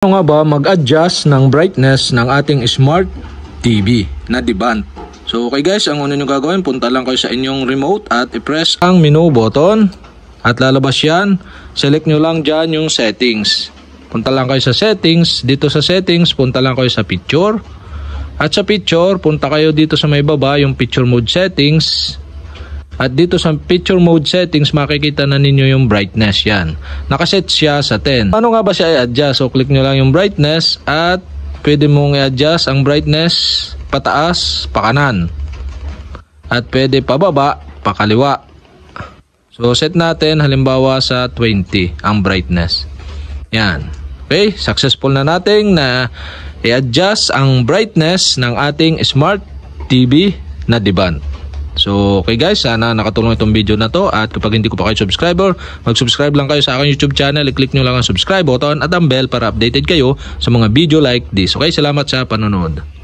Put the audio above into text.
Ano nga ba mag-adjust ng brightness ng ating smart TV na Diband? So okay guys, ang una nyo gagawin, punta lang kayo sa inyong remote at i-press ang menu button at lalabas yan. Select nyo lang dyan yung settings. Punta lang kayo sa settings. Dito sa settings, punta lang kayo sa picture. At sa picture, punta kayo dito sa may baba yung picture mode settings. At dito sa picture mode settings, makikita na ninyo yung brightness yan. Nakaset siya sa 10. Paano nga ba siya i-adjust? So click nyo lang yung brightness at pwede mong i-adjust ang brightness pataas, pakanan. At pwede pababa, pakaliwa. So set natin halimbawa sa 20 ang brightness. Yan. Okay, successful na nating na i-adjust ang brightness ng ating smart TV na Diband. So okay guys, sana nakatulong itong video na to, at kapag hindi ko pa kayo subscriber, mag-subscribe lang kayo sa aking YouTube channel, i-click nyo lang ang subscribe button at ang bell para updated kayo sa mga video like this. Okay, salamat sa panonood.